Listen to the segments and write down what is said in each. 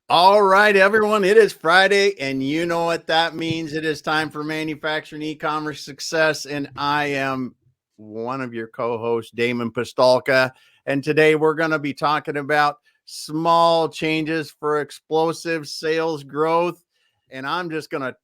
All right, everyone, it is Friday, and you know what that means. It is time for Manufacturing E-Commerce Success, and I am one of your co-hosts, Damon Pistolka, and today we're going to be talking about small changes for explosive sales growth, and I'm just going to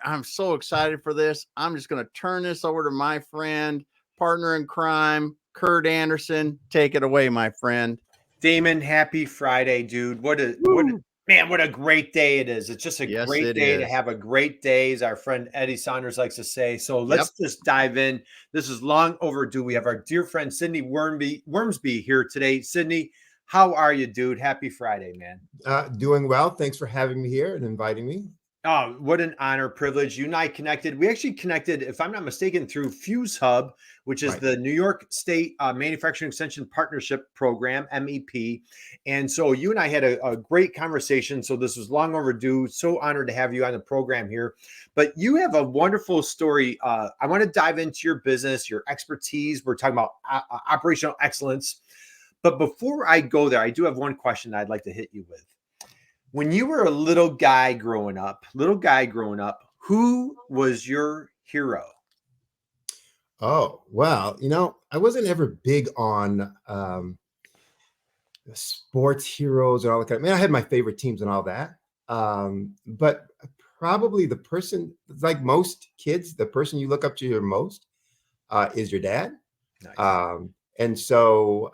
I'm so excited for this. I'm just going to turn this over to my friend, partner in crime, Kurt Anderson. Take it away, my friend. Damon, happy Friday, dude. What a great day it is. It's just a Yes, great it day to is. have a great day, as our friend Eddie Saunders likes to say. So Yep. let's just dive in. This is long overdue. We have our dear friend Sidney Wormsby here today. Sidney, how are you, dude? Happy Friday, man. Doing well. Thanks for having me here and inviting me. Oh, what an honor, privilege. You and I connected. We actually connected, if I'm not mistaken, through Fuse Hub, which is Right. the New York State Manufacturing Extension Partnership Program, MEP. And so you and I had a great conversation. So this was long overdue. So honored to have you on the program here. But you have a wonderful story. I want to dive into your business, your expertise. We're talking about operational excellence. But before I go there, I do have one question that I'd like to hit you with. When you were a little guy growing up, who was your hero? Oh, well, I wasn't ever big on sports heroes and all that kind of, I mean, I had my favorite teams and all that. But probably the person, like most kids, the person you look up to the most is your dad. Nice. And so,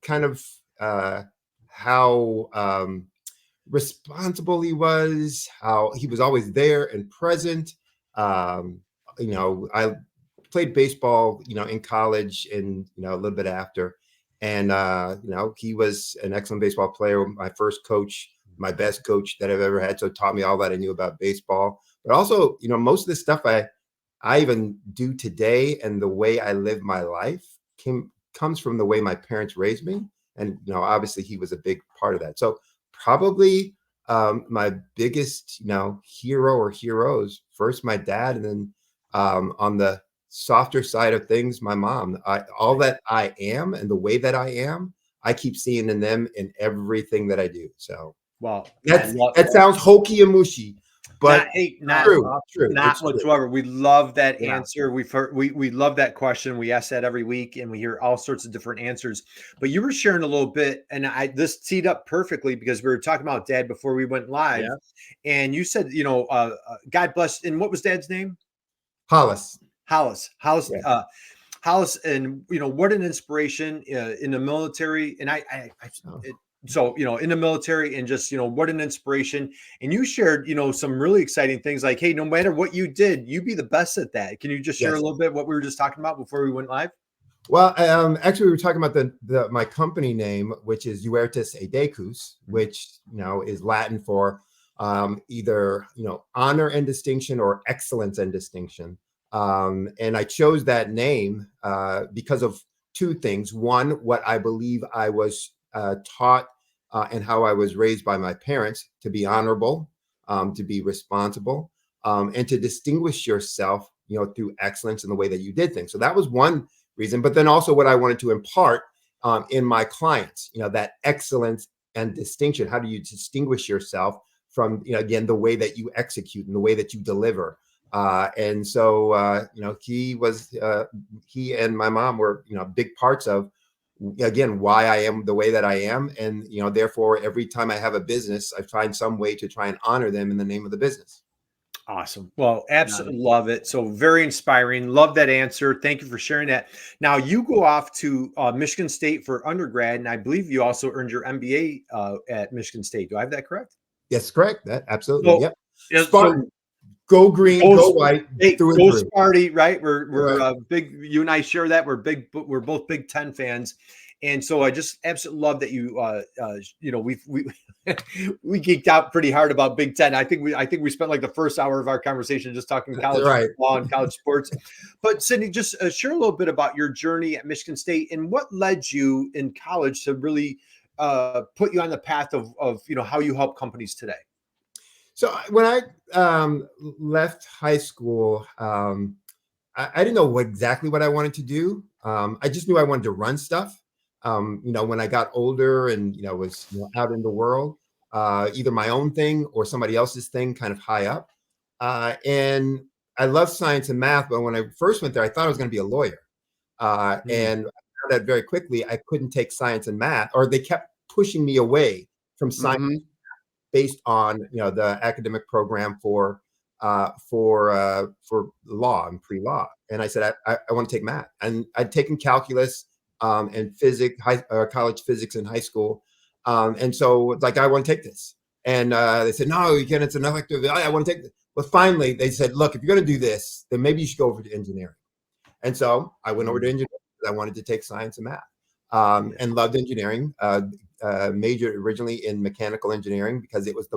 kind of how responsible he was, how he was always there and present. I played baseball, in college and, a little bit after. And, he was an excellent baseball player. My first coach, my best coach that I've ever had. So taught me all that I knew about baseball. But also, most of the stuff I even do today and the way I live my life comes from the way my parents raised me. And, obviously he was a big part of that. So probably my biggest, hero or heroes, first my dad, and then on the softer side of things, my mom. All that I am and the way that I am, I keep seeing in them in everything that I do. So Well, that sounds hokey and mushy, but true. Not It's true. whatsoever. We love that Yeah. answer. We love that question. We ask that every week, and we hear all sorts of different answers. But you were sharing a little bit, and this teed up perfectly because we were talking about Dad before we went live, Yeah. and you said, God bless. And what was Dad's name? Hollis. Hollis. Yeah. Hollis, and what an inspiration in the military. And in the military, and just what an inspiration. And you shared some really exciting things, like, hey, no matter what you did, you be the best at that. Can you just share a little bit what we were just talking about before we went live? Well, actually, we were talking about my company name, which is Uirtus Et Decus, which is Latin for either honor and distinction or excellence and distinction. And I chose that name because of two things. One, what I believe I was taught and how I was raised by my parents, to be honorable, to be responsible, and to distinguish yourself, through excellence in the way that you did things. So that was one reason. But then also what I wanted to impart in my clients, that excellence and distinction. How do you distinguish yourself from, again, the way that you execute and the way that you deliver? And so, he and my mom were, big parts of, again, why I am the way that I am. And, therefore, every time I have a business, I find some way to try and honor them in the name of the business. Awesome. Well, absolutely love it. So very inspiring. Love that answer. Thank you for sharing that. Now you go off to Michigan State for undergrad, and I believe you also earned your MBA at Michigan State. Do I have that correct? Yes, correct. That absolutely. So, Yep. yeah, Spartan. Go green, go white. Hey, through and go through. Sparty, right? We're Right. big. You and I share that. We're both Big Ten fans, and so I just absolutely love that you. We we geeked out pretty hard about Big Ten. I think we spent like the first hour of our conversation just talking college football and college sports. But Sidney, just share a little bit about your journey at Michigan State and what led you in college to really put you on the path of how you help companies today. So when I left high school, I didn't know exactly what I wanted to do. I just knew I wanted to run stuff. When I got older and was out in the world, either my own thing or somebody else's thing kind of high up. And I love science and math, but when I first went there, I thought I was going to be a lawyer. And I found out very quickly I couldn't take science and math, or they kept pushing me away from science based on the academic program for law and pre-law. And I said I want to take math, and I'd taken calculus and physics, college physics in high school, and so it's like, I want to take this. And they said, no, you can't. It's an elective. I want to take this. But finally, they said, look, if you're going to do this, then maybe you should go over to engineering. And so I went over to engineering because I wanted to take science and math, and loved engineering. Majored originally in mechanical engineering because it was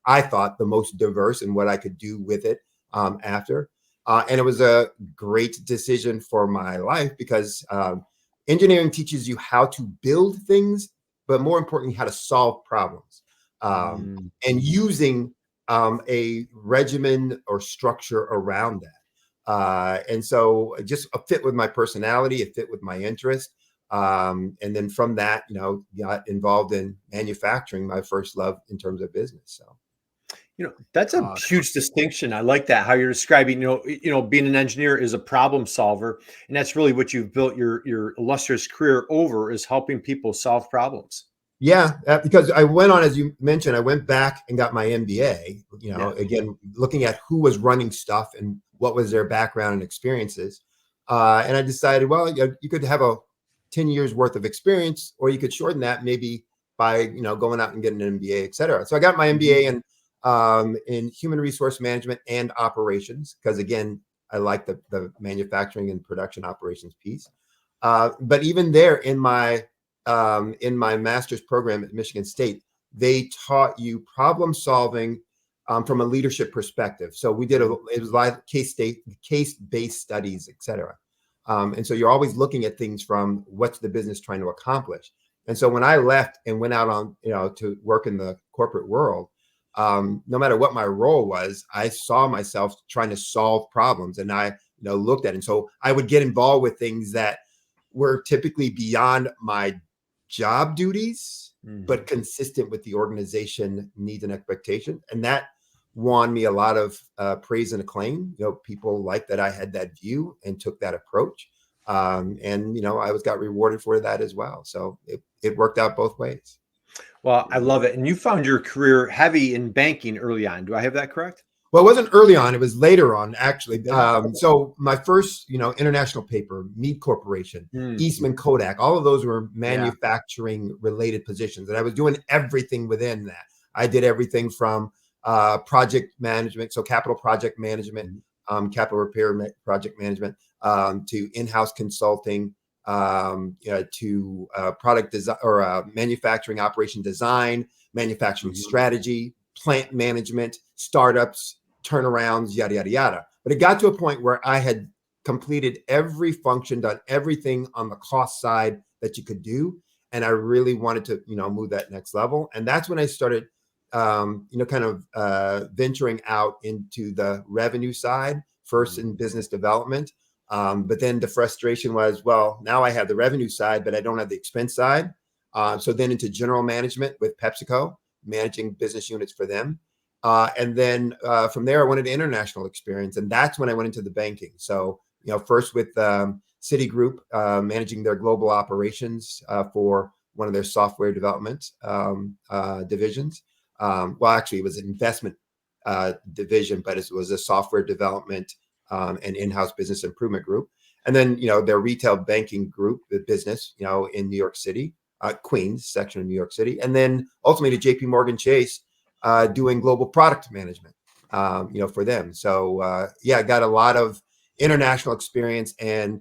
I thought the most diverse in what I could do with it after. And it was a great decision for my life because engineering teaches you how to build things, but more importantly, how to solve problems, and using a regimen or structure around that. And so it just fit with my personality, it fit with my interest. And then from that, got involved in manufacturing, my first love in terms of business. So, that's a huge distinction. I like that, how you're describing, being an engineer is a problem solver. And that's really what you've built your illustrious career over, is helping people solve problems. Yeah, because I went on, as you mentioned, I went back and got my MBA, again, looking at who was running stuff and what was their background and experiences. And I decided, well, you could have a 10 years worth of experience, or you could shorten that maybe by, going out and getting an MBA, et cetera. So I got my MBA in human resource management and operations, because again, I like the manufacturing and production operations piece. But even there in my master's program at Michigan State, they taught you problem solving from a leadership perspective. So we did it was like case-based studies, et cetera. And so you're always looking at things from what's the business trying to accomplish. And so when I left and went out on, to work in the corporate world, no matter what my role was, I saw myself trying to solve problems, and I, looked at it. And so I would get involved with things that were typically beyond my job duties, but consistent with the organization needs and expectation. And that won me a lot of praise and acclaim. People liked that I had that view and took that approach. And, I got rewarded for that as well. So it worked out both ways. Well, I love it. And you found your career heavy in banking early on. Do I have that correct? Well, it wasn't early on. It was later on, actually. So my first, international paper, Mead Corporation, Eastman Kodak, all of those were manufacturing related positions. And I was doing everything within that. I did everything from project management, so capital project management, capital repair project management, to in-house consulting, to product design or manufacturing operation design, manufacturing strategy, plant management, startups, turnarounds, yada, yada, yada. But it got to a point where I had completed every function, done everything on the cost side that you could do. And I really wanted to, move that next level. And that's when I started, venturing out into the revenue side, first in business development. But then the frustration was, well, now I have the revenue side, but I don't have the expense side. So then into general management with PepsiCo, managing business units for them. And then from there, I wanted international experience. And that's when I went into the banking. So, first with Citigroup, managing their global operations for one of their software development divisions. Well, actually, it was an investment division, but it was a software development and in-house business improvement group. And then, their retail banking group, the business, in New York City, Queens section of New York City. And then ultimately to JPMorgan Chase, doing global product management, for them. So, I got a lot of international experience and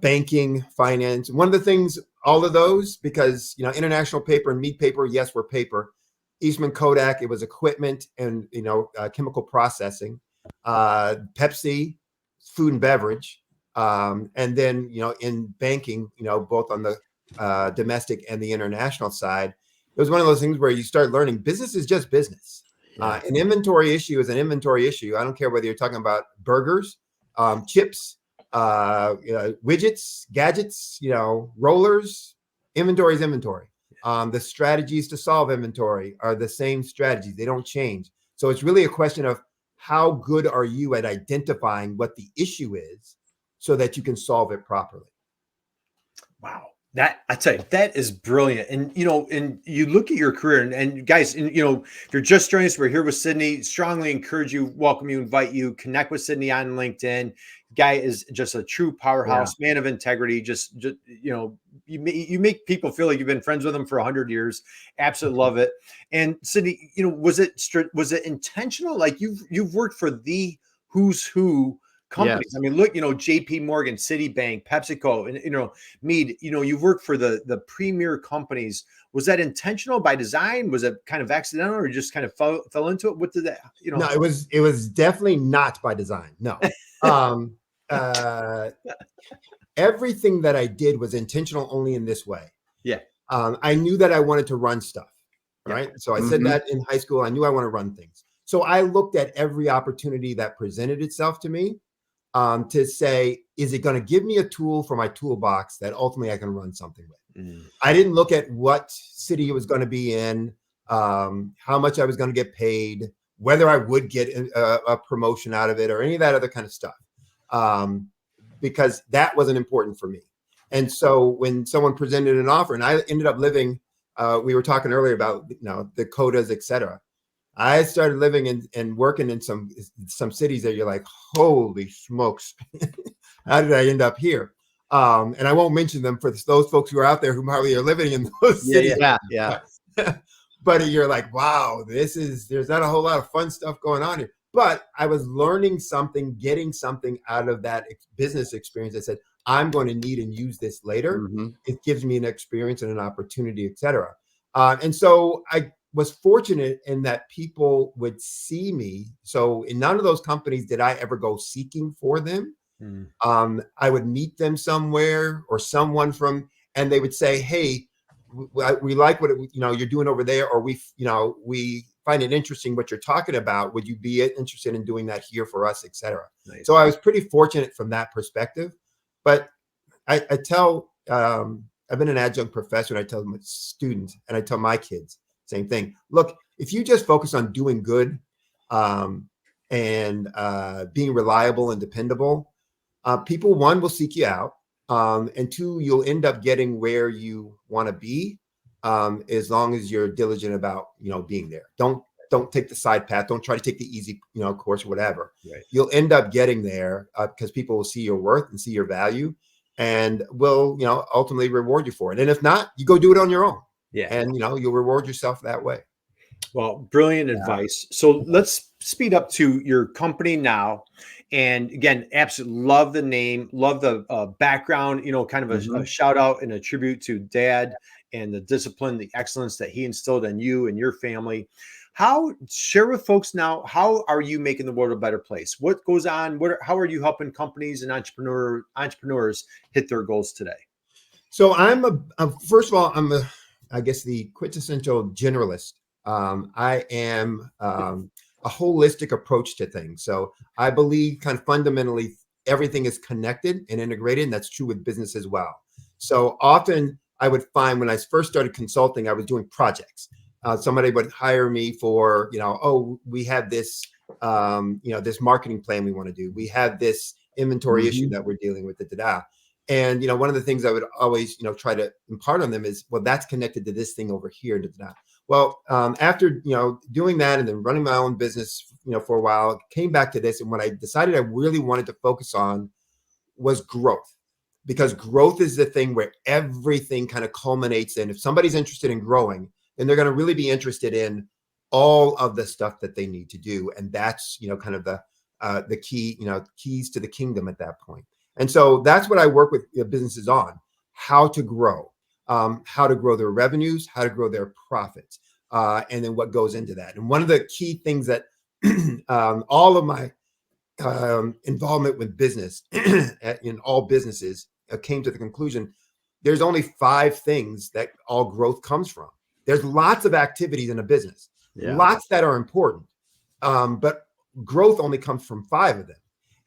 banking, finance. One of the things, all of those, because, international paper and Mead paper, yes, we're paper. Eastman Kodak, it was equipment and, chemical processing. Pepsi, food and beverage. And then, in banking, both on the domestic and the international side, it was one of those things where you start learning business is just business. An inventory issue is an inventory issue. I don't care whether you're talking about burgers, chips, widgets, gadgets, rollers. Inventory is inventory. The strategies to solve inventory are the same strategies. They don't change. So it's really a question of how good are you at identifying what the issue is so that you can solve it properly. Wow. That, I tell you, that is brilliant. And, and you look at your career and guys, if you're just joining us, we're here with Sidney. Strongly encourage you, welcome you, invite you, connect with Sidney on LinkedIn. Guy is just a true powerhouse, man of integrity. Just you make people feel like you've been friends with him for 100 years. Absolutely love it. And Sidney, was it intentional? Like you've worked for the who's who companies. Yes. I mean, look, JPMorgan, Citibank, PepsiCo, and Mead. You've worked for the premier companies. Was that intentional by design? Was it kind of accidental, or just kind of fell into it? What did that? No, it was definitely not by design. No. Everything that I did was intentional only in this way. Yeah. I knew that I wanted to run stuff. Right. So I said that in high school. I knew I want to run things. So I looked at every opportunity that presented itself to me to say, is it going to give me a tool for my toolbox that ultimately I can run something with? I didn't look at what city it was going to be in, how much I was going to get paid, whether I would get a promotion out of it or any of that other kind of stuff, because that wasn't important for me. And so when someone presented an offer, and I ended up living, we were talking earlier about the quotas, et cetera. I started living and working in some cities that you're like, holy smokes, how did I end up here? And I won't mention them for those folks who are out there who probably are living in those cities. Yeah. But you're like, wow, there's not a whole lot of fun stuff going on here. But I was learning something, getting something out of that business experience. I said, I'm going to need and use this later. It gives me an experience and an opportunity, et cetera. And so I was fortunate in that people would see me. So in none of those companies did I ever go seeking for them. I would meet them somewhere or someone and they would say, hey, we like what you're doing over there, or we find it interesting what you're talking about. Would you be interested in doing that here for us, et cetera? Nice. So I was pretty fortunate from that perspective. But I tell, I've been an adjunct professor, and I tell my students and I tell my kids, same thing. Look, if you just focus on doing good and being reliable and dependable, people, one, will seek you out. And two, you'll end up getting where you want to be as long as you're diligent about, being there. Don't take the side path. Don't try to take the easy, course or whatever. Right. You'll end up getting there because people will see your worth and see your value and will, ultimately reward you for it. And if not, you go do it on your own. Yeah. And, you'll reward yourself that way. Well, brilliant advice. So let's speed up to your company now. And again, absolutely love the name, love the background, kind of a shout out and a tribute to Dad and the discipline, the excellence that he instilled in you and your family. Share with folks now, how are you making the world a better place? What goes on? How are you helping companies and entrepreneurs hit their goals today? So first of all, I'm I guess the quintessential generalist. I am a holistic approach to things. So I believe kind of fundamentally everything is connected and integrated, and that's true with business as well. So often I would find when I first started consulting, I was doing projects. Somebody would hire me for, we have this, this marketing plan we want to do. We have this inventory issue that we're dealing with, And, one of the things I would always, try to impart on them is, well, that's connected to this thing over here. Well, after, doing that and then running my own business, for a while, came back to this. And what I decided I really wanted to focus on was growth, because growth is the thing where everything kind of culminates in. If somebody's interested in growing, then they're going to really be interested in all of the stuff that they need to do. And that's, kind of the key, keys to the kingdom at that point. And so that's what I work with businesses on: how to grow their revenues, how to grow their profits, and then what goes into that. And one of the key things that all of my involvement with business in all businesses came to the conclusion: there's only 5 things that all growth comes from. There's lots of activities in a business, lots that are important, but growth only comes from 5 of them.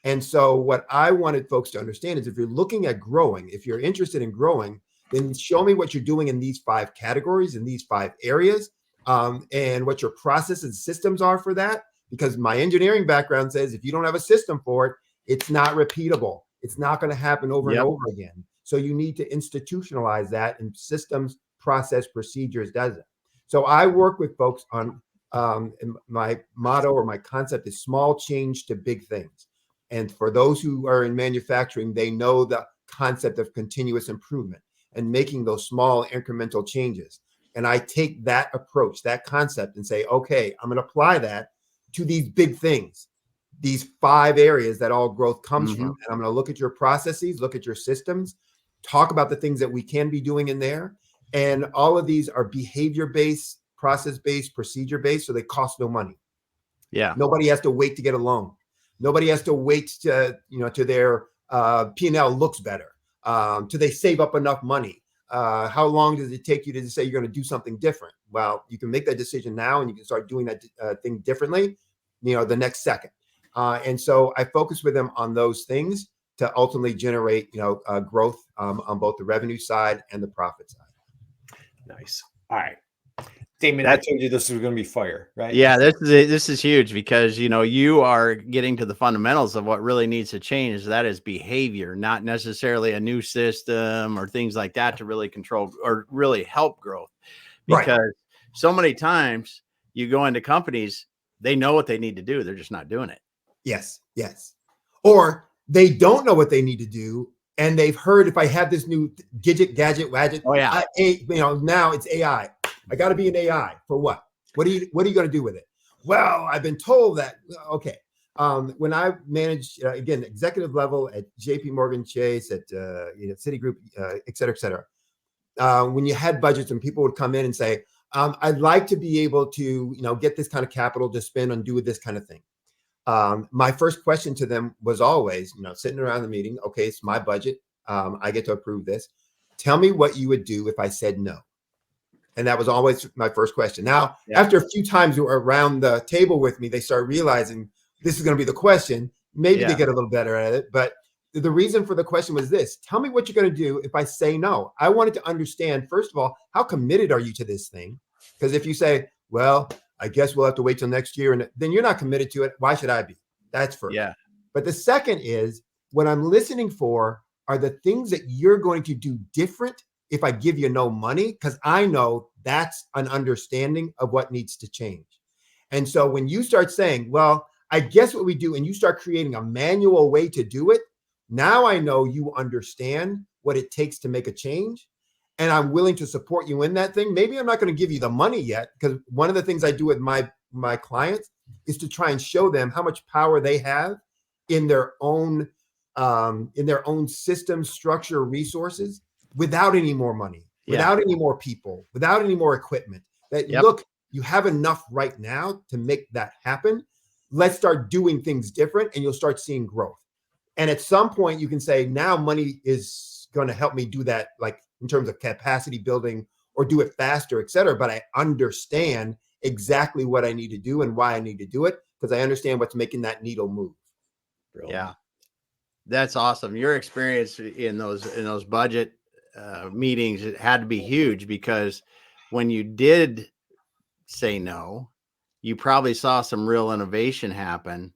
And so what I wanted folks to understand is, if you're looking at growing, if you're interested in growing, then show me what you're doing in these 5 categories, in these 5 areas, and what your process and systems are for that. Because my engineering background says if you don't have a system for it, it's not repeatable. It's not going to happen over and over again. So you need to institutionalize that, and systems, process, procedures does it. So I work with folks on my motto or my concept is small change to big things. And for those who are in manufacturing, they know the concept of continuous improvement and making those small incremental changes. And I take that approach, that concept, and say, okay, I'm going to apply that to these big things, these 5 areas that all growth comes from. And I'm going to look at your processes, look at your systems, talk about the things that we can be doing in there. And all of these are behavior-based, process-based, procedure-based, so they cost no money. Yeah. Nobody has to wait to get a loan. Nobody has to wait to, to their P&L looks better, till they save up enough money. How long does it take you to say you're going to do something different? Well, you can make that decision now, and you can start doing that thing differently, the next second. And so I focus with them on those things to ultimately generate, growth on both the revenue side and the profit side. Nice. All right. Damon, I told you this was going to be fire, right? Yeah, this is huge because, you are getting to the fundamentals of what really needs to change. That is behavior, not necessarily a new system or things like that to really control or really help growth. Because so many times you go into companies, they know what they need to do. They're just not doing it. Yes. Or they don't know what they need to do. And they've heard, if I have this new gadget, wadget, now it's AI. I got to be an AI for what? What are you going to do with it? Well, I've been told that. Okay. When I managed, again, executive level at JPMorgan Chase, at Citigroup, et cetera, when you had budgets and people would come in and say, I'd like to be able to, get this kind of capital to spend and do this kind of thing. My first question to them was always, sitting around the meeting, okay, it's my budget. I get to approve this. Tell me what you would do if I said no. And that was always my first question. Now, after a few times you were around the table with me, they start realizing this is going to be the question. Maybe they get a little better at it. But the reason for the question was this: tell me what you're going to do if I say no. I wanted to understand, first of all, how committed are you to this thing? Because if you say, well, I guess we'll have to wait till next year, and then you're not committed to it. Why should I be? That's first. Yeah. But the second is, what I'm listening for are the things that you're going to do different if I give you no money, because I know that's an understanding of what needs to change. And so when you start saying, well, I guess what we do, and you start creating a manual way to do it, now I know you understand what it takes to make a change, and I'm willing to support you in that thing. Maybe I'm not going to give you the money yet, because one of the things I do with my clients is to try and show them how much power they have in their own system, structure, resources, without any more money, without any more people, without any more equipment. That look, you have enough right now to make that happen. Let's start doing things different, and you'll start seeing growth. And at some point you can say, now money is going to help me do that, like in terms of capacity building, or do it faster, et cetera. But I understand exactly what I need to do and why I need to do it, because I understand what's making that needle move. Brilliant. Yeah. That's awesome. Your experience in those budget meetings, it had to be huge, because when you did say no, you probably saw some real innovation happen,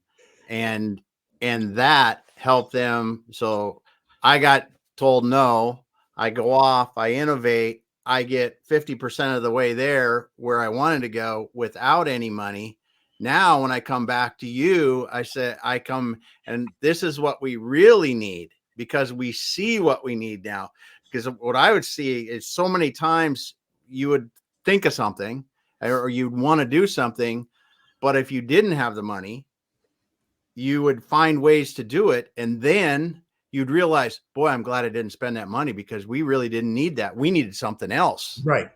and that helped them. So I got told no, I go off, I innovate, I get 50% of the way there where I wanted to go without any money. Now, when I come back to you, I come, and this is what we really need, because we see what we need now. Because what I would see is so many times you would think of something, or you'd want to do something, but if you didn't have the money, you would find ways to do it. And then you'd realize, boy, I'm glad I didn't spend that money, because we really didn't need that. We needed something else. Right.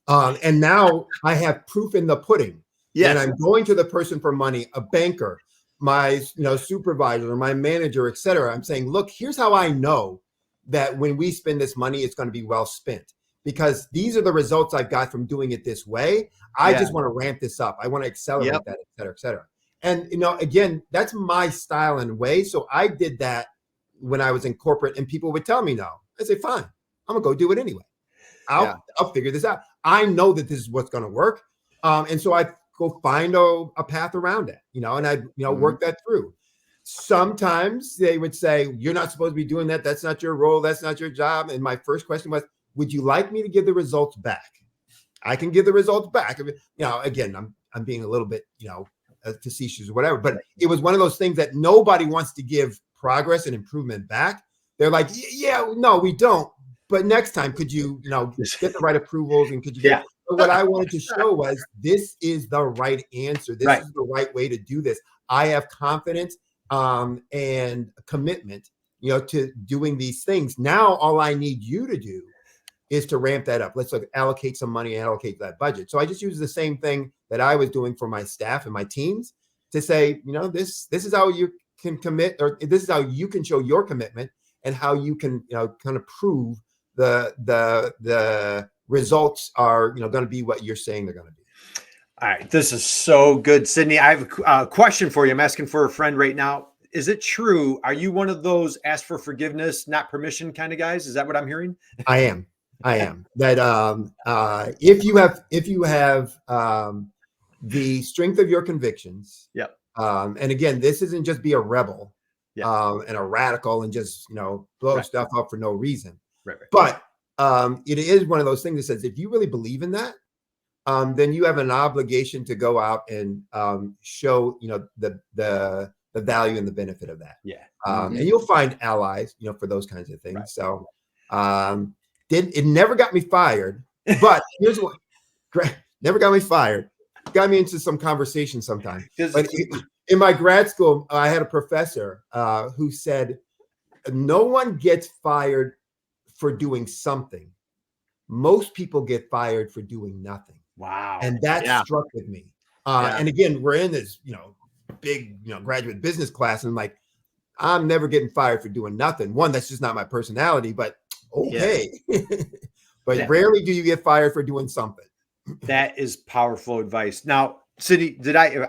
And now I have proof in the pudding. Yes. And I'm going to the person for money, a banker, my supervisor, my manager, et cetera. I'm saying, look, here's how I know that when we spend this money, it's going to be well spent, because these are the results I've got from doing it this way. I just want to ramp this up. I want to accelerate that, et cetera, et cetera. And, again, that's my style and way. So I did that when I was in corporate, and people would tell me no. I say, fine, I'm gonna go do it anyway. Yeah. I'll figure this out. I know that this is what's going to work. And so I go find a path around it, and I, work that through. Sometimes they would say, you're not supposed to be doing that. That's not your role. That's not your job. And my first question was, would you like me to give the results back? I can give the results back. Again, I'm being a little bit, facetious or whatever, but it was one of those things that nobody wants to give progress and improvement back. They're like, yeah, no, we don't. But next time, could you, get the right approvals, and could you get? But what I wanted to show was this is the right answer. This is the right way to do this. I have confidence and commitment, to doing these things. Now, all I need you to do is to ramp that up. Let's allocate some money and allocate that budget. So I just use the same thing that I was doing for my staff and my teams to say, this is how you can commit, or this is how you can show your commitment, and how you can, kind of prove the results are, going to be what you're saying they're going to be. All right. This is so good, Sidney. I have a question for you. I'm asking for a friend right now. Is it true? Are you one of those ask for forgiveness, not permission kind of guys? Is that what I'm hearing? I am. That if you have the strength of your convictions. Yep. And again, this isn't just be a rebel and a radical and just, blow stuff up for no reason. Right. But it is one of those things that says, if you really believe in that, then you have an obligation to go out and show, the value and the benefit of that. Yeah. And you'll find allies, for those kinds of things. Right. So it never got me fired, but here's what never got me fired. Got me into some conversation sometime. But in my grad school, I had a professor who said, no one gets fired for doing something. Most people get fired for doing nothing. Wow. And that struck with me. And again, we're in this, big, graduate business class. And I'm like, I'm never getting fired for doing nothing. One, that's just not my personality, but okay. But rarely do you get fired for doing something. That is powerful advice. Now, Sidney,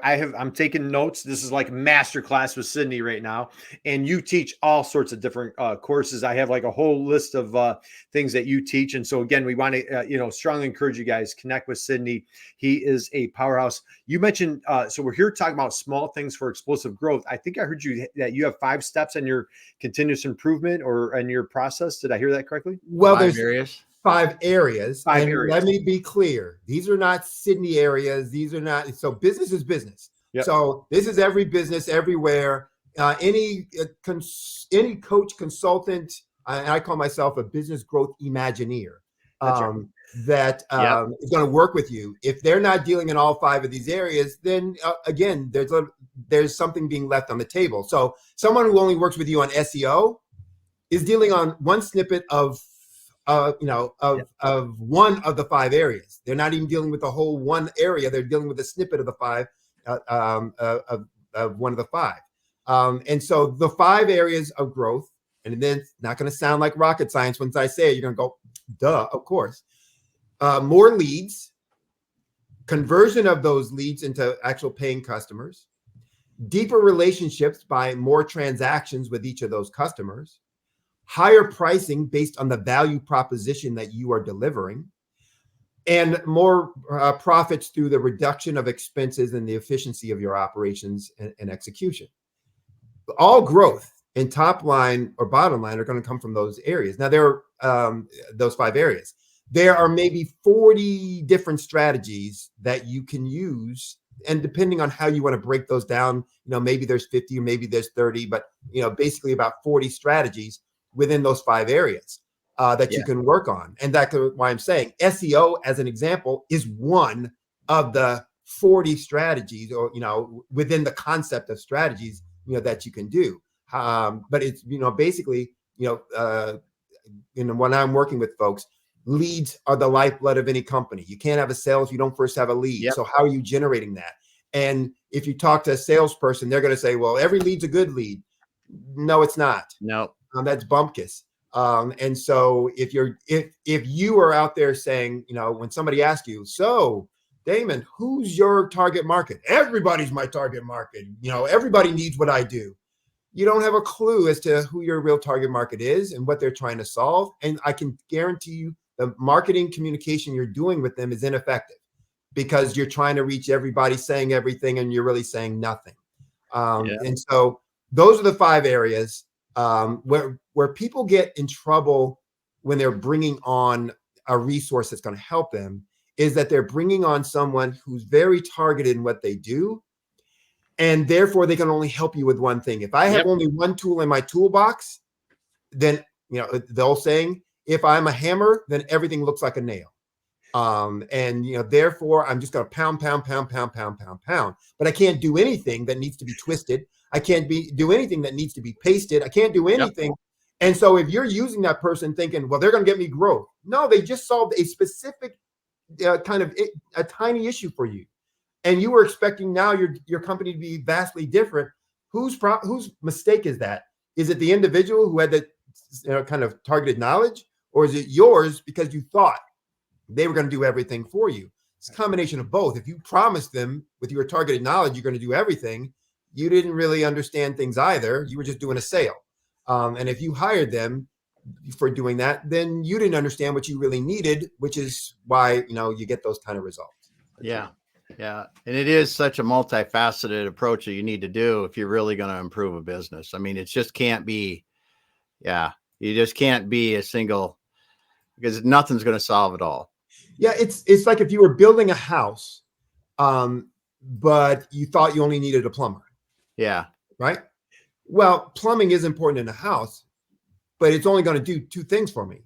I'm taking notes. This is like a master class with Sidney right now. And you teach all sorts of different courses. I have like a whole list of things that you teach. And so again, we want to, strongly encourage you guys, connect with Sidney. He is a powerhouse. You mentioned, so we're here talking about small things for explosive growth. I think I heard that you have 5 steps in your continuous improvement or in your process. Did I hear that correctly? Well, 5 areas. 5 areas. Five and areas. Let me be clear. These are not Sidney areas. These are not. So business is business. Yep. So this is every business everywhere. Any coach, consultant, I call myself a business growth Imagineer. That is going to work with you. If they're not dealing in all 5 of these areas, then again, there's something being left on the table. So someone who only works with you on SEO is dealing on one snippet of one of the 5 areas. They're not even dealing with the whole one area. They're dealing with a snippet of the 5 of one of the 5. And so the 5 areas of growth, and then it's not going to sound like rocket science once I say it. You're going to go, duh, of course. More leads, conversion of those leads into actual paying customers, deeper relationships by more transactions with each of those customers, higher pricing based on the value proposition that you are delivering, and more profits through the reduction of expenses and the efficiency of your operations and execution. All growth in top line or bottom line are going to come from those areas. Now, there are those 5 areas. There are maybe 40 different strategies that you can use. And depending on how you want to break those down, maybe there's 50 or maybe there's 30, but, basically about 40 strategies within those 5 areas that you can work on. And that's why I'm saying SEO, as an example, is one of the 40 strategies or, within the concept of strategies, that you can do. But it's, basically, when I'm working with folks, leads are the lifeblood of any company. You can't have a sale if you don't first have a lead. Yep. So how are you generating that? And if you talk to a salesperson, they're going to say, well, every lead's a good lead. No, it's not. No. That's bumpkiss. And so if you are out there saying, when somebody asks you, so Damon, who's your target market? Everybody's my target market. Everybody needs what I do. you don't have a clue as to who your real target market is and what they're trying to solve. And I can guarantee you the marketing communication you're doing with them is ineffective because you're trying to reach everybody saying everything and you're really saying nothing. And so those are the 5 areas where people get in trouble when they're bringing on a resource that's going to help them, is that they're bringing on someone who's very targeted in what they do. And therefore they can only help you with one thing. If I have only one tool in my toolbox, then, the old saying, if I'm a hammer, then everything looks like a nail. And, therefore I'm just going to pound. But I can't do anything that needs to be twisted. I can't do anything that needs to be pasted. I can't do anything. Yep. And so if you're using that person thinking, well, they're going to get me growth. No, they just solved a specific a tiny issue for you. And you were expecting now your company to be vastly different. Whose mistake is that? Is it the individual who had that kind of targeted knowledge, or is it yours because you thought they were going to do everything for you? It's a combination of both. If you promised them with your targeted knowledge you're going to do everything, you didn't really understand things either. You were just doing a sale. And if you hired them for doing that, then you didn't understand what you really needed, which is why you get those kind of results. Yeah. Yeah. And it is such a multifaceted approach that you need to do if you're really going to improve a business. I mean, it just can't be, you just can't be a single, because nothing's going to solve it all. Yeah. It's like if you were building a house, but you thought you only needed a plumber. Yeah. Right. Well, plumbing is important in a house, but it's only going to do 2 things for me.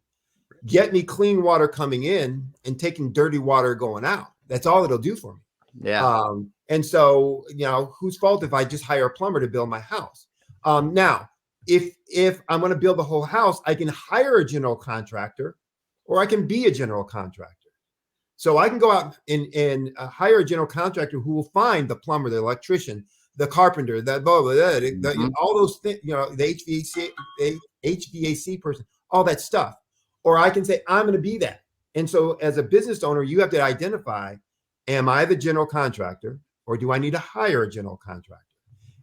Get me clean water coming in and taking dirty water going out. That's all it'll do for me. Yeah. And so, whose fault if I just hire a plumber to build my house? Now, if I'm going to build the whole house, I can hire a general contractor, or I can be a general contractor. So I can go out and hire a general contractor who will find the plumber, the electrician, the carpenter, that blah, blah, blah, all those things, the HVAC person, all that stuff. Or I can say, I'm going to be that. And so as a business owner, you have to identify, am I the general contractor, or do I need to hire a general contractor?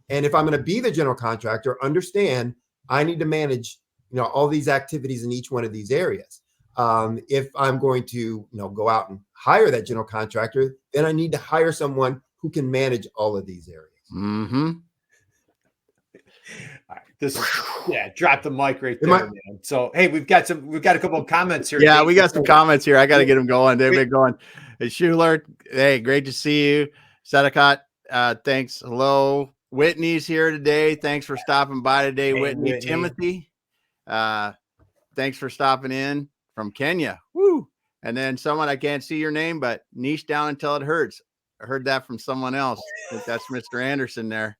And if I'm going to be the general contractor, understand I need to manage, all these activities in each one of these areas. If I'm going to, go out and hire that general contractor, then I need to hire someone who can manage all of these areas. Mm-hmm. All right. This is drop the mic right there, man. So hey, we've got a couple of comments here. Yeah, we got some comments here. I got to get them going. They've been going. Hey, Schuler, hey, great to see you. Sadakot, thanks. Hello. Whitney's here today. Thanks for stopping by today, Whitney. Timothy, thanks for stopping in from Kenya. Woo. And then someone, I can't see your name, but niche down until it hurts. I heard that from someone else. I think that's Mr. Anderson there.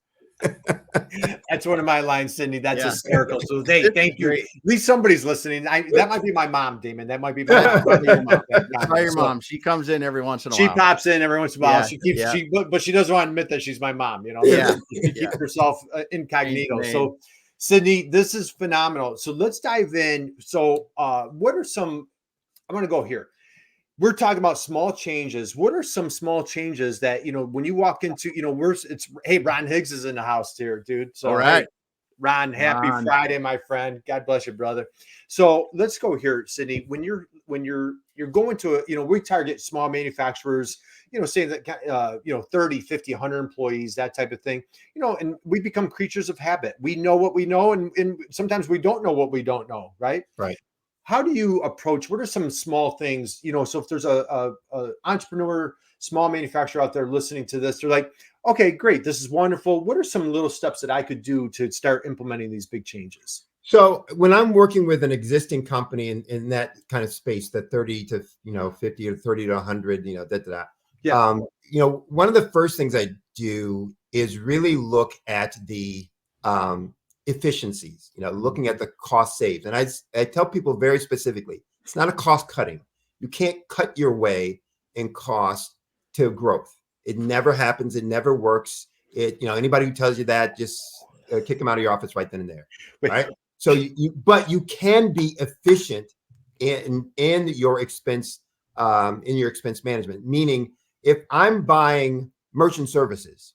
That's one of my lines, Sidney. That's hysterical. So thank you. At least somebody's listening. That might be my mom, Damon. That might be my mom. Your mom. She comes in every once in a while. She pops in every once in a while. But she doesn't want to admit that she's my mom. She keeps herself incognito. So, Sidney, this is phenomenal. So let's dive in. So, what are some? I'm going to go here. We're talking about small changes. What are some small changes that, when you walk into, hey, Ron Higgs is in the house here, dude. So, all right. Hey, Ron, happy Friday, my friend. God bless you, brother. So let's go here, Sidney. When you're going to, we target small manufacturers, say that, 30, 50, 100 employees, that type of thing, and we become creatures of habit. We know what we know. And sometimes we don't know what we don't know. Right. Right. How do you approach, what are some small things, so if there's a entrepreneur, small manufacturer out there listening to this, they're like, okay, great. This is wonderful. What are some little steps that I could do to start implementing these big changes? So when I'm working with an existing company in that kind of space, that 30 to, 50 or 30 to 100, one of the first things I do is really look at the, efficiencies, looking at the cost saved. And I tell people very specifically, it's not a cost cutting. You can't cut your way in cost to growth. It never happens. It never works. Anybody who tells you that, just kick them out of your office right then and there. Right. So but you can be efficient in your expense, management. Meaning if I'm buying merchant services,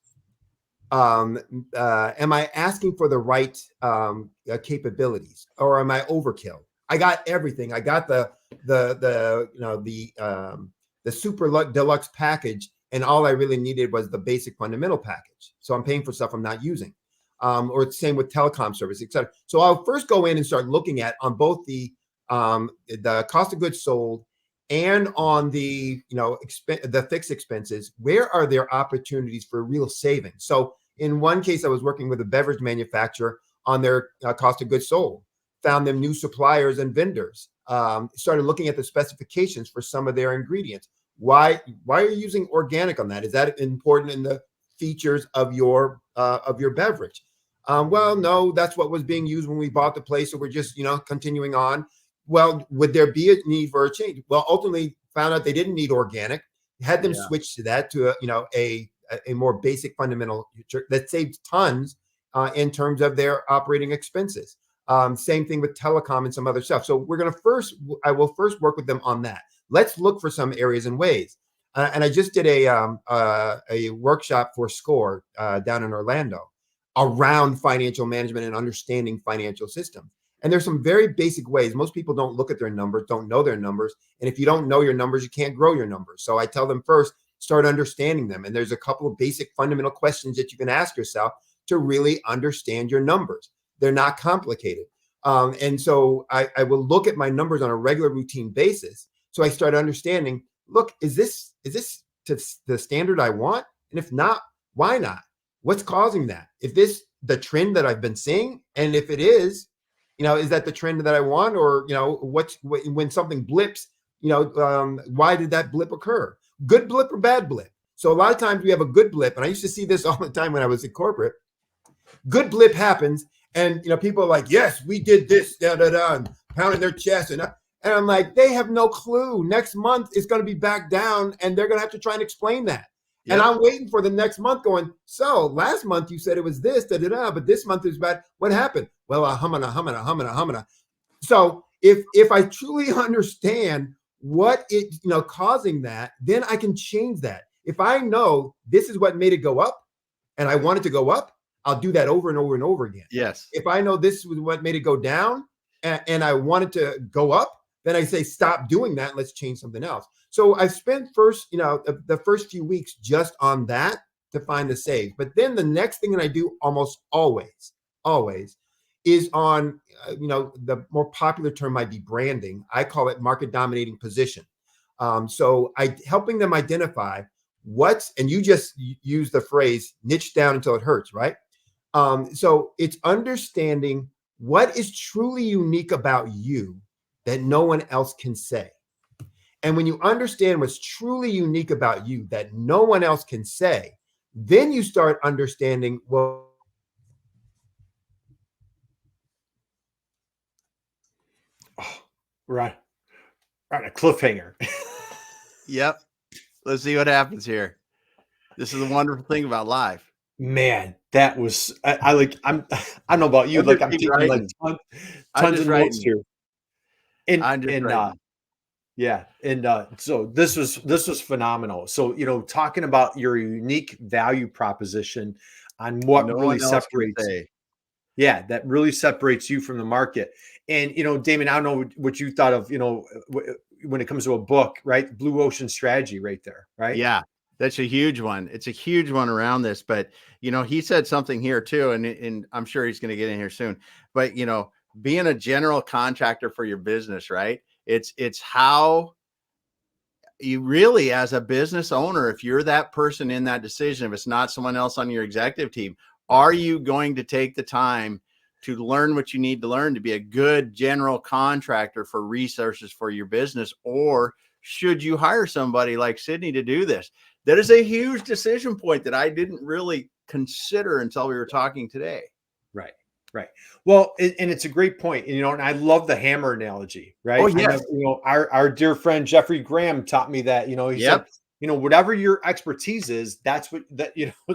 Am I asking for the right capabilities, or am I overkill? I got everything. I got the super deluxe package, and all I really needed was the basic fundamental package. So I'm paying for stuff I'm not using. Or it's the same with telecom service, et cetera. So I'll first go in and start looking at on both the cost of goods sold and on the the fixed expenses, where are there opportunities for real savings? So in one case, I was working with a beverage manufacturer on their cost of goods sold, found them new suppliers and vendors, started looking at the specifications for some of their ingredients. Why are you using organic on that? Is that important in the features of your beverage? Well, no, that's what was being used when we bought the place. So we're just, continuing on. Well, would there be a need for a change? Well, ultimately found out they didn't need organic, had them switch to that, to a more basic fundamental that saved tons in terms of their operating expenses. Same thing with telecom and some other stuff. So I will first work with them on that. Let's look for some areas and ways. And I just did a workshop for SCORE down in Orlando around financial management and understanding financial systems. And there's some very basic ways. Most people don't look at their numbers, don't know their numbers. And if you don't know your numbers, you can't grow your numbers. So I tell them first, start understanding them. And there's a couple of basic fundamental questions that you can ask yourself to really understand your numbers. They're not complicated. And so I will look at my numbers on a regular routine basis. So I start understanding, look, is this to the standard I want? And if not, why not? What's causing that? If this the trend that I've been seeing, and if it is, is that the trend that I want? Or, when something blips, why did that blip occur? Good blip or bad blip? So a lot of times we have a good blip, and I used to see this all the time when I was in corporate. Good blip happens, and people are like, yes, we did this, and pounding their chest, and I'm like, they have no clue. Next month it's going to be back down, and they're going to have to try and explain that. Yep. And I'm waiting for the next month going, so last month you said it was this, but this month is bad. What happened? Well, humana. So if I truly understand what it, causing that, then I can change that. If I know this is what made it go up and I want it to go up, I'll do that over and over and over again. Yes. If I know this was what made it go down and I want it to go up, then I say, stop doing that. And let's change something else. So I spent the first few weeks just on that to find the save. But then the next thing that I do almost always is on, the more popular term might be branding. I call it market dominating position. So helping them identify and you just use the phrase niche down until it hurts, right? So it's understanding what is truly unique about you that no one else can say. And when you understand what's truly unique about you that no one else can say, then you start understanding, well, Right. A cliffhanger. Yep. Let's see what happens here. This is the wonderful thing about live. Man, that was I don't know about you, I'm taking like tons of notes here. So this was phenomenal. So talking about your unique value proposition on what really separates. That really separates you from the market. And Damon, I don't know what you thought of when it comes to a book, right? Blue Ocean Strategy, right there, right? Yeah, that's a huge one. It's a huge one around this. But he said something here too, and I'm sure he's going to get in here soon. But being a general contractor for your business, right? It's how you really, as a business owner, if you're that person in that decision, if it's not someone else on your executive team, are you going to take the time to learn what you need to learn to be a good general contractor for resources for your business? Or should you hire somebody like Sidney to do this? That is a huge decision point that I didn't really consider until we were talking today. Right. Well, and it's a great point, and I love the hammer analogy, right? Oh, yes. Our dear friend Jeffrey Graham taught me that. He said, whatever your expertise is, that's what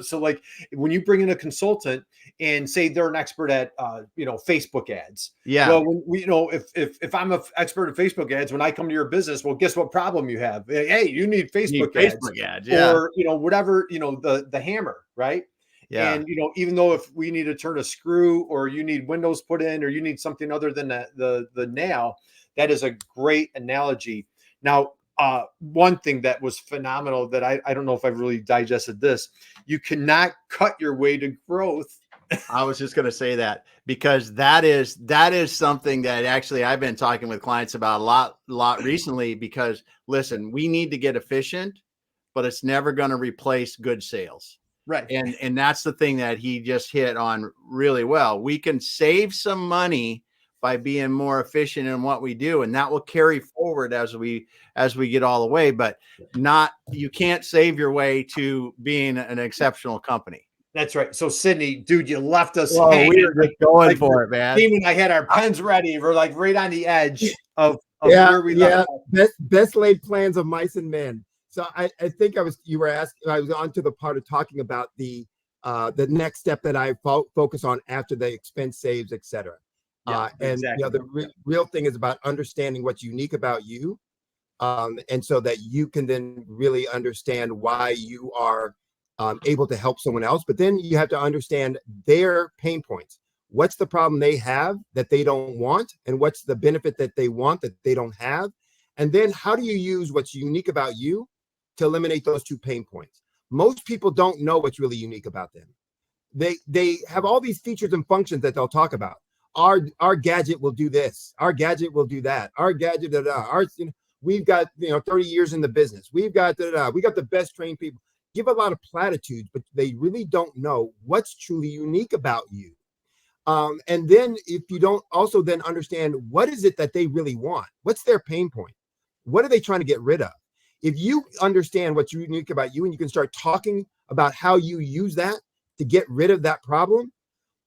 So like when you bring in a consultant and say they're an expert at Facebook ads. Yeah. Well, when if I'm an expert at Facebook ads, when I come to your business, well, guess what problem you have? Hey, you need Facebook ads. Yeah. Or whatever, the hammer, right? Yeah. And, even though if we need to turn a screw or you need windows put in or you need something other than the nail, that is a great analogy. Now, one thing that was phenomenal that I don't know if I've really digested this, you cannot cut your way to growth. I was just going to say that, because that is something that actually I've been talking with clients about a lot recently, because listen, we need to get efficient, but it's never going to replace good sales. Right. And that's the thing that he just hit on really well. We can save some money by being more efficient in what we do, and that will carry forward as we get all the way, but you can't save your way to being an exceptional company. That's right. So Sidney, dude, you left us Well, hanging. we were just going for it, man. Team and I had our pens ready. We're like right on the edge of Yeah, where we left off. Best laid plans of mice and men. So I think you were asking, I was on to the part of talking about the next step that I focus on after the expense saves, et cetera. Yeah, and exactly. The real thing is about understanding what's unique about you. And so that you can then really understand why you are able to help someone else. But then you have to understand their pain points. What's the problem they have that they don't want? And what's the benefit that they want that they don't have? And then how do you use what's unique about you to eliminate those two pain points? Most people don't know what's really unique about them. They have all these features and functions that they'll talk about. Our gadget will do this. Our gadget will do that. Our gadget, we've got 30 years in the business. We've got we got the best trained people. Give a lot of platitudes, but they really don't know what's truly unique about you. And then if you don't also then understand what is it that they really want, what's their pain point, what are they trying to get rid of? If you understand what's unique about you and you can start talking about how you use that to get rid of that problem,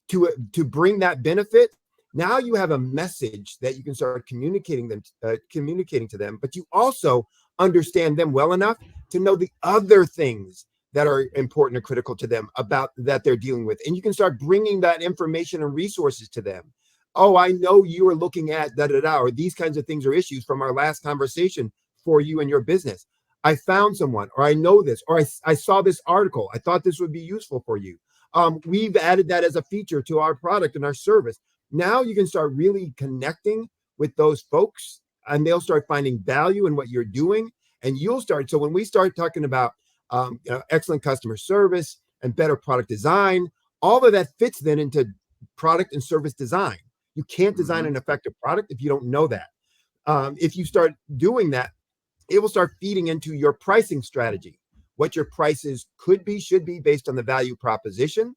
to bring that benefit, now you have a message that you can start communicating to them, but you also understand them well enough to know the other things that are important or critical to them about that they're dealing with. And you can start bringing that information and resources to them. Oh, I know you are looking at or these kinds of things or issues from our last conversation for you and your business. I found someone, or I know this, or I saw this article. I thought this would be useful for you. We've added that as a feature to our product and our service. Now you can start really connecting with those folks, and they'll start finding value in what you're doing. And you'll start. So when we start talking about excellent customer service and better product design, all of that fits then into product and service design. You can't design an effective product if you don't know that. If you start doing that, it will start feeding into your pricing strategy, what your prices should be based on the value proposition,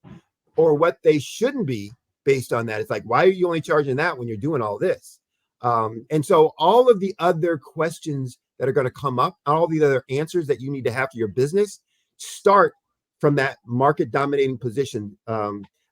or what they shouldn't be based on that. It's like, why are you only charging that when you're doing all this? And so all of the other questions that are going to come up, all the other answers that you need to have for your business, start from that market dominating position,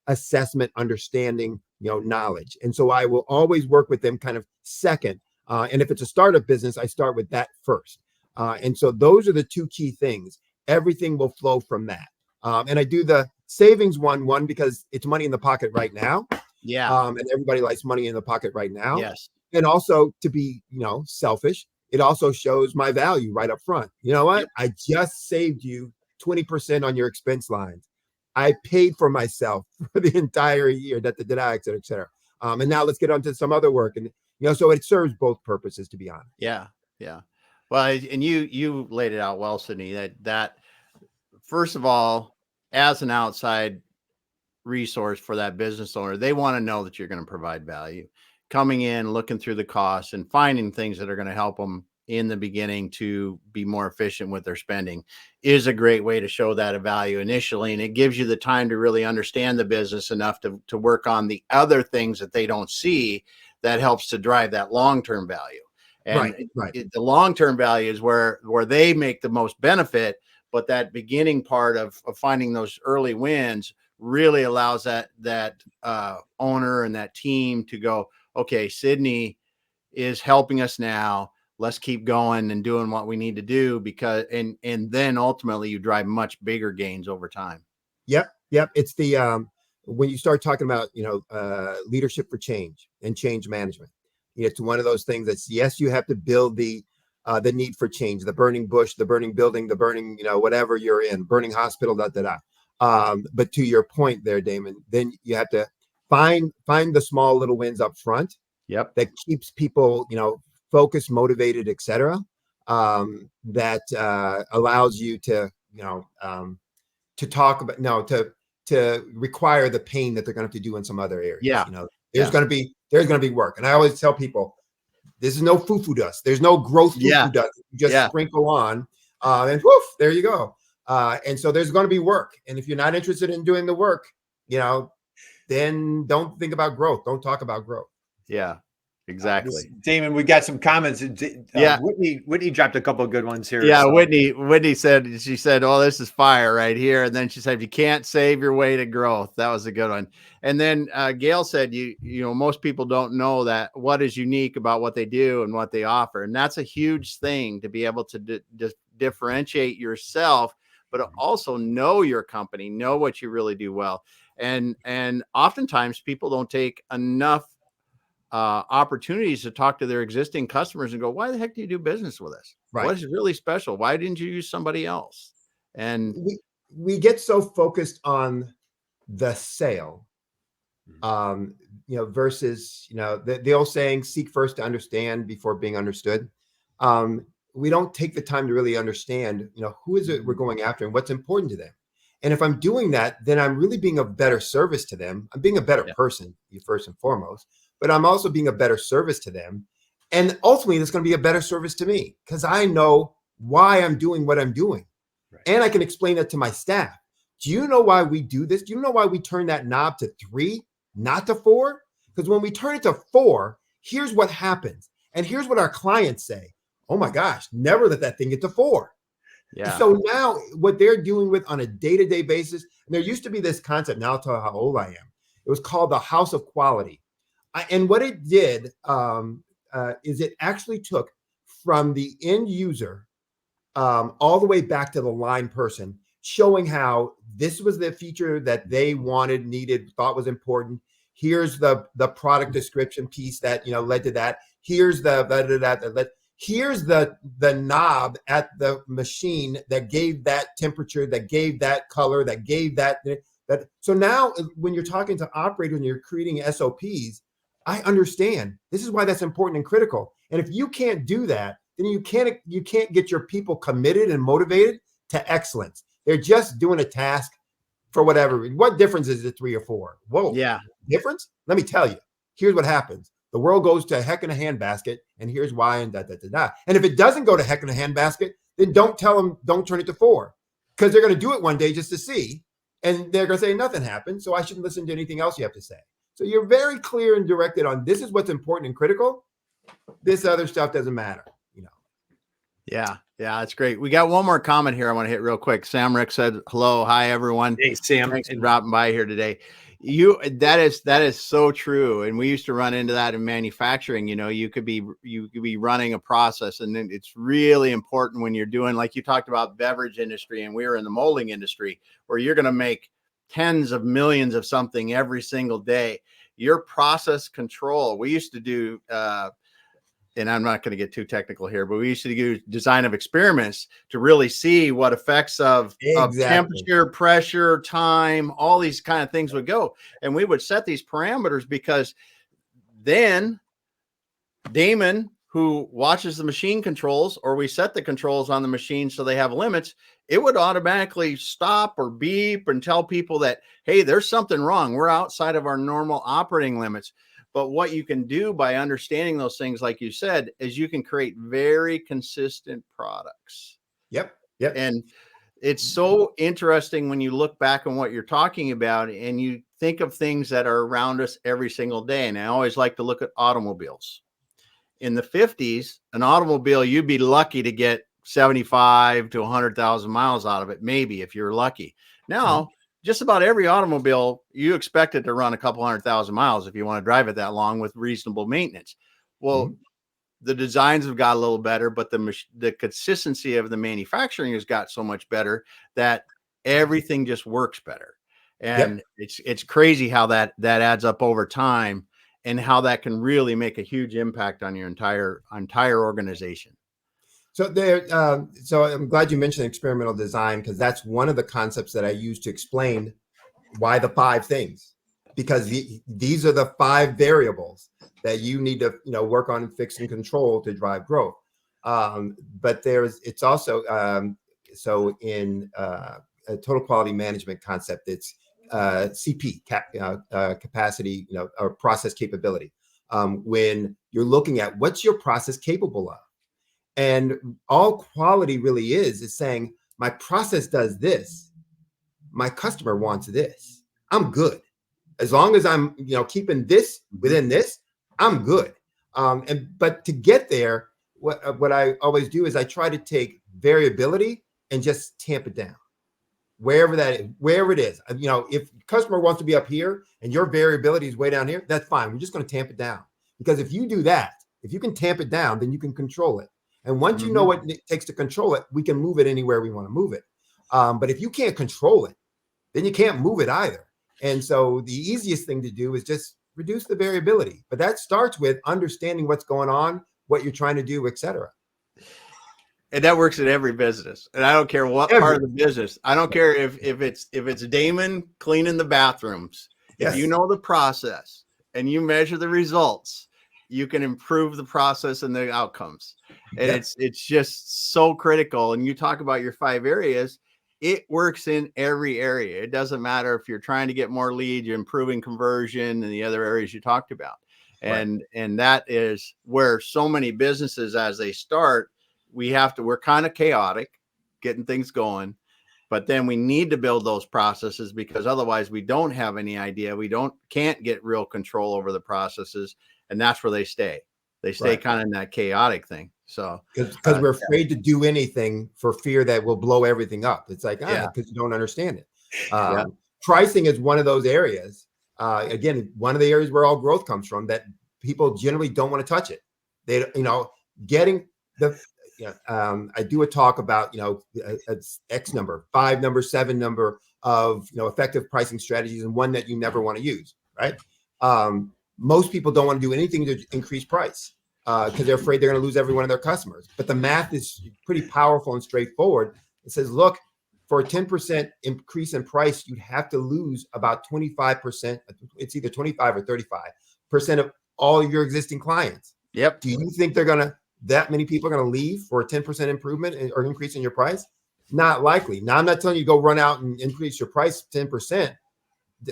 assessment, understanding, knowledge. And so I will always work with them kind of second. And if it's a startup business, I start with that first. And so those are the two key things. Everything will flow from that. And I do the savings one because it's money in the pocket right now. Yeah. And everybody likes money in the pocket right now. Yes. And also to be, selfish, it also shows my value right up front. You know what? Yep. I just saved you 20% on your expense lines. I paid for myself for the entire year, et cetera, et cetera. And now let's get on to some other work. And, so it serves both purposes, to be honest. Yeah. Yeah. Well, and you laid it out well, Sidney, that first of all, as an outside resource for that business owner, they want to know that you're going to provide value. Coming in, looking through the costs and finding things that are going to help them in the beginning to be more efficient with their spending is a great way to show that a value initially. And it gives you the time to really understand the business enough to work on the other things that they don't see that helps to drive that long-term value. And the long-term value is where they make the most benefit, but that beginning part of finding those early wins really allows that owner and that team to go, okay, Sidney is helping us now. Let's keep going and doing what we need to do, because and then ultimately you drive much bigger gains over time. Yep. It's the when you start talking about leadership for change and change management, it's one of those things that's, yes, you have to build the need for change, the burning bush, the burning building, the burning whatever you're in, burning hospital, But to your point there, Damon, then you have to find the small little wins up front. Yep. That keeps people, focused, motivated, etc. That allows you to, to talk about, to require the pain that they're going to have to do in some other areas. Yeah. There's going to be work. And I always tell people, this is no foo-foo dust. There's no growth foo-foo dust. You just sprinkle on and woof, there you go. And so there's going to be work. And if you're not interested in doing the work, then don't think about growth. Don't talk about growth. Yeah, exactly. Damon, we got some comments. Whitney dropped a couple of good ones here. Yeah, so. Whitney said, oh, this is fire right here. And then she said, you can't save your way to growth. That was a good one. And then Gail said, most people don't know that what is unique about what they do and what they offer. And that's a huge thing, to be able to differentiate yourself, but also know your company, know what you really do well. And oftentimes people don't take enough opportunities to talk to their existing customers and go, why the heck do you do business with us? Right. What is really special? Why didn't you use somebody else? And we get so focused on the sale, versus, the old saying, seek first to understand before being understood. We don't take the time to really understand, who is it we're going after and what's important to them. And if I'm doing that, then I'm really being a better service to them. I'm being a better person, first and foremost, but I'm also being a better service to them. And ultimately, it's going to be a better service to me because I know why I'm doing what I'm doing. Right. And I can explain that to my staff. Do you know why we do this? Do you know why we turn that knob to 3, not to 4? Because when we turn it to 4, here's what happens. And here's what our clients say. Oh my gosh, never let that thing get to 4. Yeah. So now what they're dealing with on a day-to-day basis, and there used to be this concept, now I'll tell you how old I am. It was called the house of quality. And what it did is it actually took from the end user all the way back to the line person, showing how this was the feature that they wanted, needed, thought was important. Here's the product description piece that led to that. Here's here's the knob at the machine that gave that temperature, that gave that color, that gave that. So now when you're talking to operators and you're creating SOPs, I understand this is why that's important and critical. And if you can't do that, then you can't get your people committed and motivated to excellence. They're just doing a task for whatever. What difference is it, 3 or 4? Whoa. Yeah. Difference? Let me tell you. Here's what happens. The world goes to heck in a handbasket, and here's why, and da. And if it doesn't go to heck in a handbasket, then don't tell them, don't turn it to 4, because they're going to do it one day just to see, and they're going to say nothing happened, so I shouldn't listen to anything else you have to say. So you're very clear and directed on this is what's important and critical. This other stuff doesn't matter, Yeah, that's great. We got one more comment here I want to hit real quick. Sam Rick said, hello, hi, everyone. Hey, Sam. Thanks for dropping by here today. That is so true. And we used to run into that in manufacturing. You could be running a process, and then it's really important when you're doing, like you talked about, beverage industry, and we were in the molding industry, where you're going to make tens of millions of something every single day. Your process control, we used to do, and I'm not going to get too technical here, but we used to do design of experiments to really see what effects of temperature, pressure, time, all these kind of things would go. And we would set these parameters because then Damon, who watches the machine controls, or we set the controls on the machine so they have limits, it would automatically stop or beep and tell people that, hey, there's something wrong. We're outside of our normal operating limits. But what you can do by understanding those things, like you said, is you can create very consistent products. Yep. And it's so interesting when you look back on what you're talking about and you think of things that are around us every single day. And I always like to look at automobiles. In the 50s, an automobile, you'd be lucky to get 75 to 100,000 miles out of it, maybe, if you're lucky. Now, just about every automobile, you expect it to run a couple 100,000 miles if you want to drive it that long with reasonable maintenance. Well, the designs have got a little better, but the consistency of the manufacturing has got so much better that everything just works better. And it's crazy how that adds up over time, and how that can really make a huge impact on your entire organization. So I'm glad you mentioned experimental design, because that's one of the concepts that I use to explain why the 5 things, because these are the 5 variables that you need to work on and fix and control to drive growth. But it's also so in a total quality management concept, it's CP capacity, or process capability. When you're looking at what's your process capable of. And all quality really is saying, my process does this, my customer wants this, I'm good. As long as I'm keeping this within this, I'm good. But to get there, what I always do is I try to take variability and just tamp it down wherever it is. If customer wants to be up here and your variability is way down here, that's fine. We're just going to tamp it down, because if you do that, if you can tamp it down, then you can control it. And once you know what it takes to control it, we can move it anywhere we want to move it. But if you can't control it, then you can't move it either. And so the easiest thing to do is just reduce the variability. But that starts with understanding what's going on, what you're trying to do, et cetera. And that works in every business. And I don't care what part of the business. I don't care if it's Damon cleaning the bathrooms. Yes. If you know the process and you measure the results, you can improve the process and the outcomes. And it's just so critical. And you talk about your 5 areas, it works in every area. It doesn't matter if you're trying to get more leads, you're improving conversion and the other areas you talked about. And that is where so many businesses, as they start, we're kind of chaotic getting things going, but then we need to build those processes, because otherwise we don't have any idea. Can't get real control over the processes. And that's where they stay. They stay kind of in that chaotic thing. So because we're afraid to do anything for fear that we'll blow everything up. It's like, because you don't understand it. Pricing is one of those areas. Again, one of the areas where all growth comes from, that people generally don't want to touch it. They, getting the, I do a talk about, X number, 5 number, 7 number of, effective pricing strategies, and one that you never want to use, right? Most people don't want to do anything to increase price because they're afraid they're going to lose every one of their customers. But the math is pretty powerful and straightforward. It says, look, for a 10% increase in price, you'd have to lose about 25%. It's either 25 or 35% of all of your existing clients. Yep. Do you think that many people are going to leave for a 10% improvement or increase in your price? Not likely. Now, I'm not telling you go run out and increase your price 10%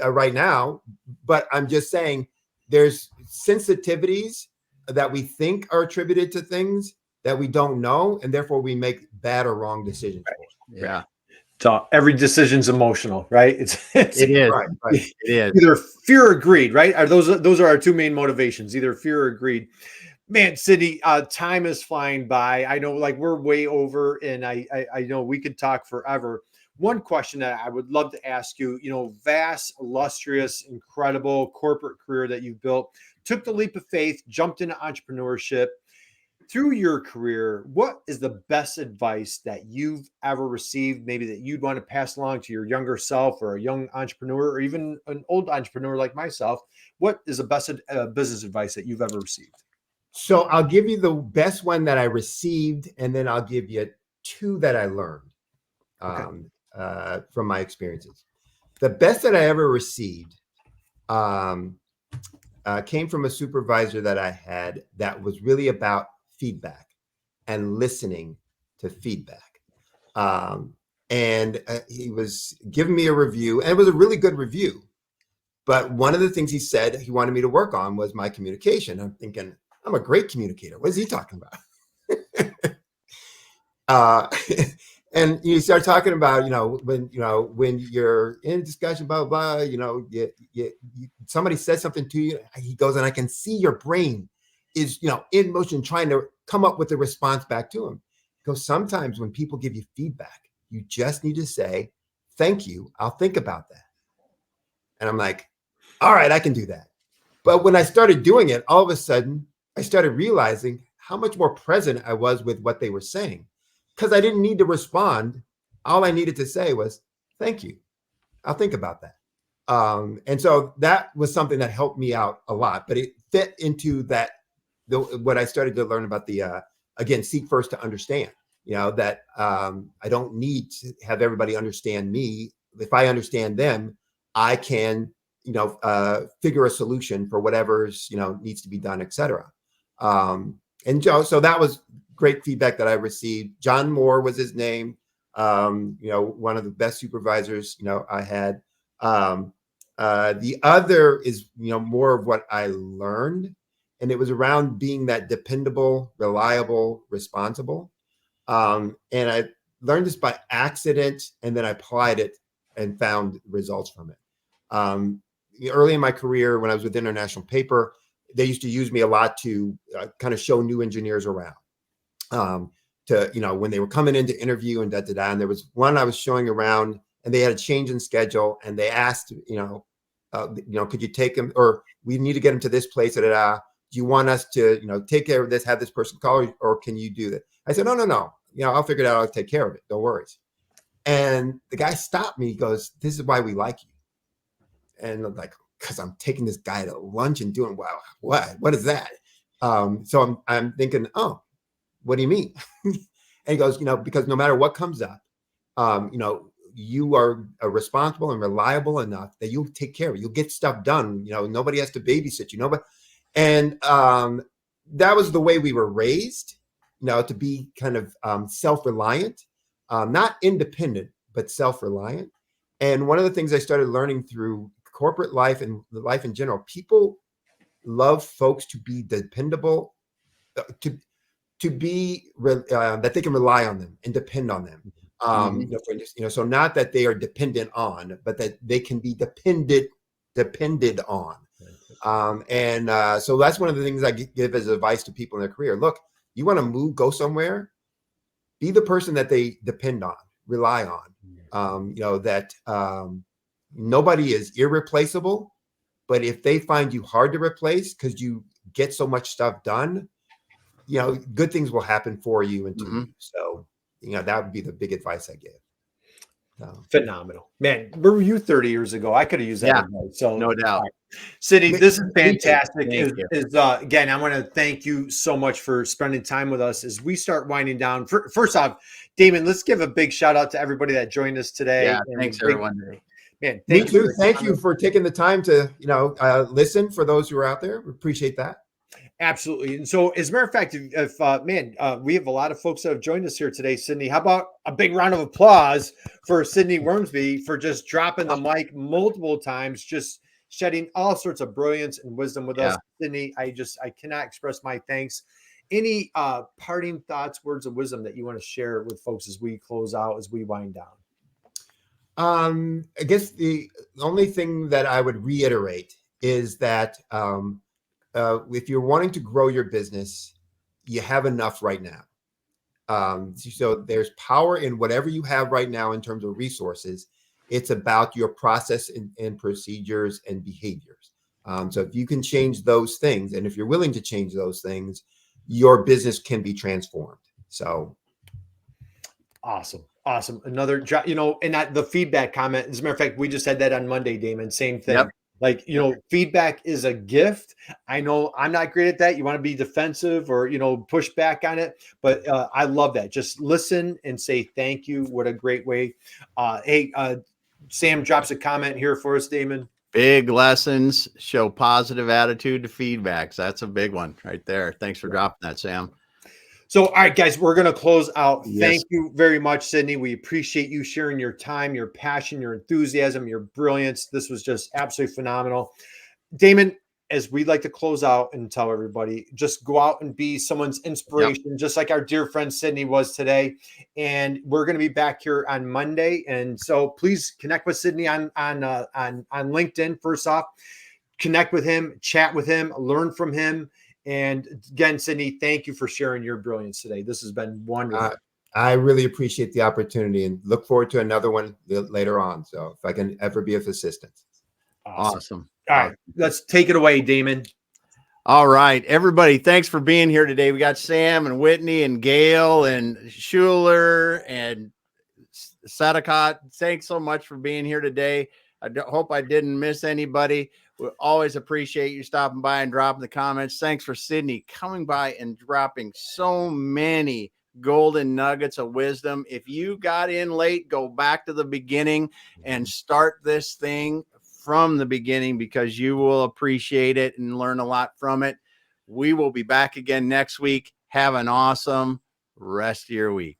right now, but I'm just saying there's sensitivities that we think are attributed to things that we don't know, and therefore we make bad or wrong decisions. Yeah. So every decision's emotional, right? It is. Right. It is. Either fear or greed, right? Those are our 2 main motivations, either fear or greed. Man, Sidney, time is flying by. I know, we're way over, and I know we could talk forever. One question that I would love to ask you, vast, illustrious, incredible corporate career that you've built, took the leap of faith, jumped into entrepreneurship. Through your career, what is the best advice that you've ever received, maybe that you'd want to pass along to your younger self, or a young entrepreneur, or even an old entrepreneur like myself? What is the best business advice that you've ever received? So I'll give you the best one that I received, and then I'll give you 2 that I learned from my experiences. The best that I ever received came from a supervisor that I had that was really about feedback and listening to feedback. And he was giving me a review, and it was a really good review. But one of the things he said he wanted me to work on was my communication. I'm thinking, I'm a great communicator. What is he talking about? And you start talking about, when you're in discussion, blah, blah, blah, somebody says something to you, he goes, and I can see your brain is, in motion, trying to come up with a response back to him. He goes, sometimes when people give you feedback, you just need to say, thank you, I'll think about that. And I'm like, all right, I can do that. But when I started doing it, all of a sudden, I started realizing how much more present I was with what they were saying, because I didn't need to respond. All I needed to say was, thank you, I'll think about that. And so that was something that helped me out a lot, but it fit into what I started to learn about the again, seek first to understand, that I don't need to have everybody understand me. If I understand them, I can, figure a solution for whatever's, needs to be done, et cetera. And so that was great feedback that I received. John Moore was his name. One of the best supervisors, I had. The other is, more of what I learned, and it was around being that dependable, reliable, responsible. And I learned this by accident, and then I applied it and found results from it. Early in my career, when I was with International Paper, they used to use me a lot to kind of show new engineers around. When they were coming in to interview and and there was one I was showing around, and they had a change in schedule, and they asked, could you take them, or we need to get them to this place, do you want us to, take care of this, have this person call, or can you do that? I said, no, I'll figure it out. I'll take care of it. Don't worry. And the guy stopped me. He goes, "This is why we like you." And I'm like, because I'm taking this guy to lunch and doing, wow, what is that? So I'm thinking, oh, what do you mean? And he goes, because no matter what comes up, you are responsible and reliable enough that you'll take care of it. You'll get stuff done. Nobody has to babysit you. And that was the way we were raised, to be kind of self-reliant, not independent, but self-reliant. And one of the things I started learning through corporate life and life in general, people love folks to be dependable, to be that they can rely on them and depend on them. So not that they are dependent on, but that they can be depended on. So that's one of the things I give as advice to people in their career. Look, you want to go somewhere, be the person that they depend on, rely on. Nobody is irreplaceable, but if they find you hard to replace because you get so much stuff done, good things will happen for you and to you. So, that would be the big advice I give. Phenomenal, man. Where were you 30 years ago? I could have used that advice. So no doubt. Sidney, this is fantastic. Again, I want to thank you so much for spending time with us as we start winding down. First off, Damon, let's give a big shout out to everybody that joined us today. Yeah, thanks everyone. Man, Me too. Thank you for taking the time to, listen. For those who are out there, we appreciate that. Absolutely. And so, as a matter of fact, we have a lot of folks that have joined us here today. Sidney, how about a big round of applause for Sidney Wormsby for just dropping the mic multiple times, just shedding all sorts of brilliance and wisdom with us. Sidney, I cannot express my thanks. Any parting thoughts, words of wisdom that you want to share with folks as we close out, as we wind down? I guess the only thing that I would reiterate is that if you're wanting to grow your business, you have enough right now. So there's power in whatever you have right now in terms of resources. It's about your process and procedures and behaviors. So if you can change those things, and if you're willing to change those things, your business can be transformed. So awesome. Another, and the feedback comment, as a matter of fact, we just had that on Monday, Damon, same thing. Yep. Like, feedback is a gift. I know I'm not great at that. You want to be defensive or, push back on it. But I love that. Just listen and say thank you. What a great way. Sam drops a comment here for us, Damon. Big lessons show positive attitude to feedbacks. That's a big one right there. Thanks for dropping that, Sam. So, all right, guys, we're going to close out. Yes. Thank you very much, Sidney. We appreciate you sharing your time, your passion, your enthusiasm, your brilliance. This was just absolutely phenomenal. Damon, as we like to close out and tell everybody, just go out and be someone's inspiration, just like our dear friend Sidney was today. And we're going to be back here on Monday. And so please connect with Sidney on LinkedIn. First off, connect with him, chat with him, learn from him. And again, Sidney, thank you for sharing your brilliance today. This has been wonderful. I really appreciate the opportunity and look forward to another one later on. So if I can ever be of assistance. Awesome. All right, let's take it away, Damon. All right, everybody, thanks for being here today. We got Sam and Whitney and Gail and Schuler and Sadicott. Thanks so much for being here today. I hope I didn't miss anybody. We always appreciate you stopping by and dropping the comments. Thanks for Sidney coming by and dropping so many golden nuggets of wisdom. If you got in late, go back to the beginning and start this thing from the beginning, because you will appreciate it and learn a lot from it. We will be back again next week. Have an awesome rest of your week.